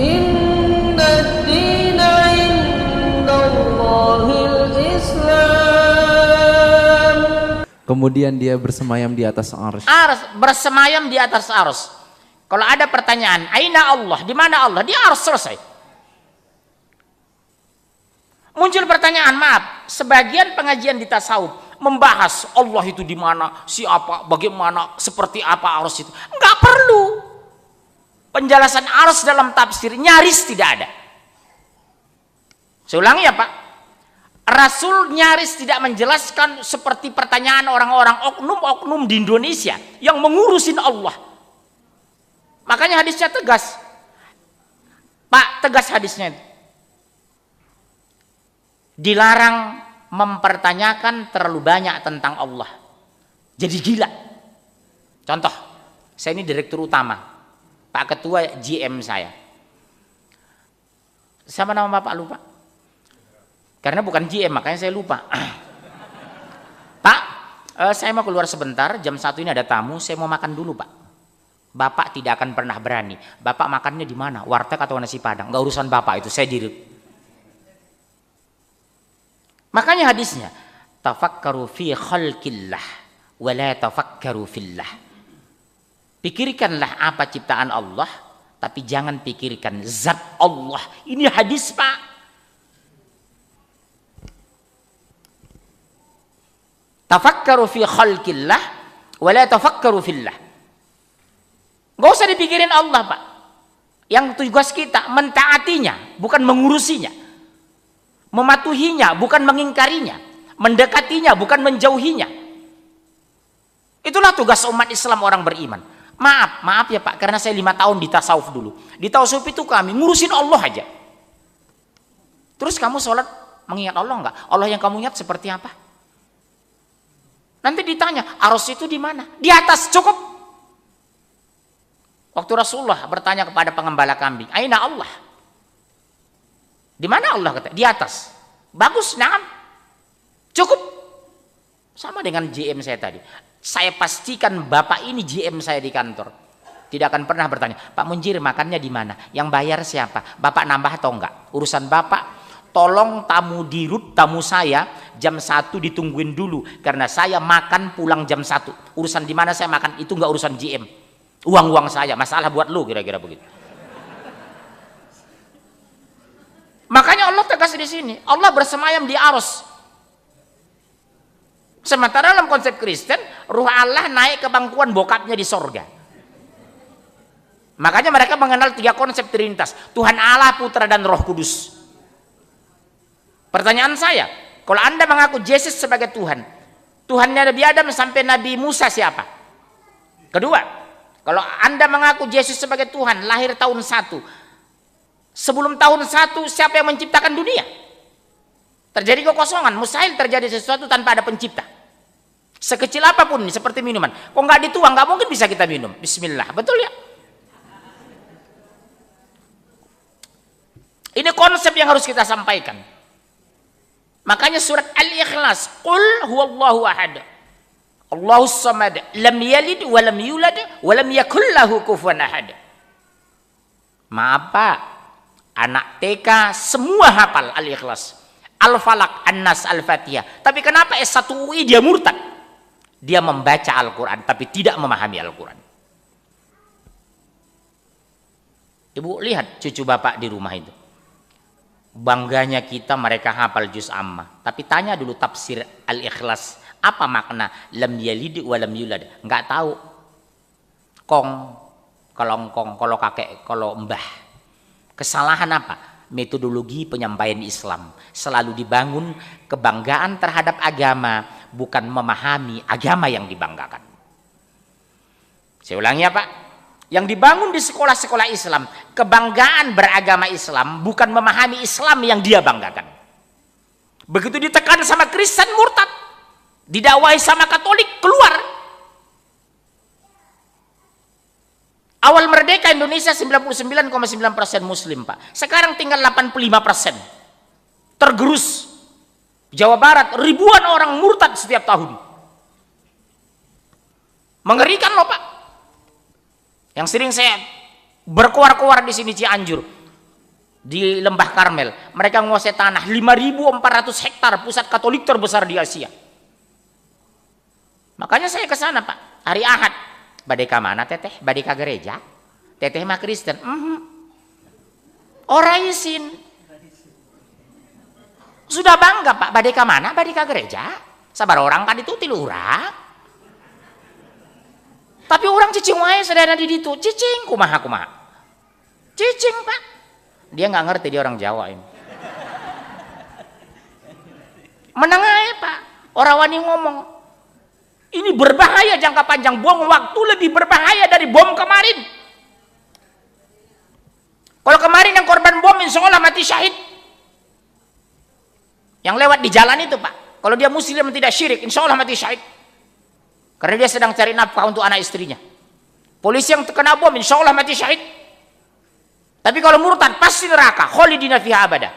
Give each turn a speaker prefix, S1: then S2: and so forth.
S1: Inna ad-dina 'indallahil Islam.
S2: Kemudian dia bersemayam di atas arsy.
S3: Bersemayam di atas arsy. Kalau ada pertanyaan, aina Allah? Di mana Allah? Di arsy, selesai. Muncul pertanyaan, maaf, sebagian pengajian di tasawuf membahas Allah itu di mana, siapa, bagaimana, seperti apa arsy itu. Enggak perlu. Penjelasan arsy dalam tafsir nyaris tidak ada. Saya ulangi ya Pak. Rasul nyaris tidak menjelaskan seperti pertanyaan orang-orang oknum-oknum di Indonesia yang mengurusin Allah. Makanya hadisnya tegas. Pak, tegas hadisnya itu. Dilarang mempertanyakan terlalu banyak tentang Allah. Jadi gila. Contoh, saya ini direktur utama, Pak Ketua GM saya. Sama nama Bapak lupa? Karena bukan GM, makanya saya lupa. Pak, saya mau keluar sebentar, jam 1 ini ada tamu, saya mau makan dulu Pak. Bapak tidak akan pernah berani. Bapak makannya di mana? Warteg atau nasi Padang? Enggak urusan Bapak itu, saya diri. Makanya hadisnya, tafakkaru fi khalqillah wa la tafakkaru fillah. Pikirkanlah apa ciptaan Allah, tapi jangan pikirkan zat Allah. Ini hadis Pak. Tafakkaru fi khalqillah wa la tafakkaru fillah. Gak usah dipikirin Allah Pak. Yang tugas kita mentaatinya, bukan mengurusinya. Mematuhinya, bukan mengingkarinya. Mendekatinya, bukan menjauhinya. Itulah tugas umat Islam orang beriman. Maaf ya Pak, karena saya 5 tahun di tasawuf dulu. Di tasawuf itu kami ngurusin Allah aja. Terus kamu sholat mengingat Allah enggak? Allah yang kamu ingat seperti apa? Nanti ditanya, arsy itu di mana? Di atas, cukup. Waktu Rasulullah bertanya kepada pengembala kambing, aina Allah? Di mana Allah? Kata, di atas. Bagus, naam. Cukup. Sama dengan GM saya tadi. Saya pastikan Bapak ini GM saya di kantor. Tidak akan pernah bertanya, Pak Munjir makannya di mana? Yang bayar siapa? Bapak nambah atau enggak? Urusan Bapak, tolong tamu dirut, tamu saya jam 1 ditungguin dulu. Karena saya makan pulang jam 1. Urusan di mana saya makan, itu enggak urusan GM. Uang-uang saya, masalah buat lu, kira-kira begitu. Makanya Allah tegas di sini. Allah bersemayam di arsy. Sementara dalam konsep Kristen, ruh Allah naik ke bangkuan bokapnya di sorga. Makanya mereka mengenal 3 konsep Trinitas. Tuhan Allah, Putra, dan Roh Kudus. Pertanyaan saya, kalau Anda mengaku Yesus sebagai Tuhan, Tuhannya Nabi Adam sampai Nabi Musa siapa? Kedua, kalau Anda mengaku Yesus sebagai Tuhan, lahir tahun 1. Sebelum tahun 1 siapa yang menciptakan dunia? Terjadi kekosongan, mustahil terjadi sesuatu tanpa ada pencipta. Sekecil apapun ini, seperti minuman. Kok nggak dituang, nggak mungkin bisa kita minum. Bismillah, betul ya? Ini konsep yang harus kita sampaikan. Makanya surat Al-Ikhlas, Qul huwallahu ahad, Allahus samad, lam yalid wa lam yulad wa lam yakul lahu kufuwan ahad. Maaf Pak, anak TK semua hafal Al-Ikhlas, Al-Falaq, An-Nas, Al-Fatihah. Tapi kenapa S1 UI dia murtad? Dia membaca Al-Quran tapi tidak memahami Al-Quran. Ibu lihat cucu Bapak di rumah itu. Bangganya kita mereka hafal juz ammah. Tapi tanya dulu tafsir Al-Ikhlas. Apa makna lam yalid wa lam yulad? Enggak tahu. Kong, kelongkong, kalau kakek, kalau mbah. Kesalahan apa? Metodologi penyampaian Islam selalu dibangun kebanggaan terhadap agama, bukan memahami agama yang dibanggakan. Saya ulangi ya Pak, yang dibangun di sekolah-sekolah Islam kebanggaan beragama Islam, bukan memahami Islam yang dia banggakan. Begitu ditekan sama Kristen murtad, didakwai sama Katolik keluar. Awal merdeka Indonesia 99,9% Muslim Pak. Sekarang tinggal 85%. Tergerus. Jawa Barat ribuan orang murtad setiap tahun. Mengerikan loh Pak. Yang sering saya berkuar-kuar di sini Cianjur. di Lembah Karmel. Mereka menguasai tanah 5.400 hektar, pusat Katolik terbesar di Asia. Makanya saya ke sana, Pak, hari Ahad. Badeka mana teteh? Badeka gereja? Teteh mah Kristen. Orang isin. Sudah bangga, Pak. Badeka mana? Badeka gereja. Sabar orang kan itu tilu urang. Tapi orang cicing wae sedana di ditu. Cicing kumaha. Cicing, Pak. Dia nggak ngerti, dia orang Jawa ini. Menang aja, Pak. Orang wani ngomong. Ini berbahaya jangka panjang, bom waktu lebih berbahaya dari bom kemarin. Kalau kemarin yang korban bom insya Allah mati syahid. Yang lewat di jalan itu, Pak. Kalau dia muslim tidak syirik, insya Allah mati syahid. Karena dia sedang cari nafkah untuk anak istrinya. Polisi yang terkena bom insya Allah mati syahid. Tapi kalau murtad pasti neraka, khalidina fiha abada.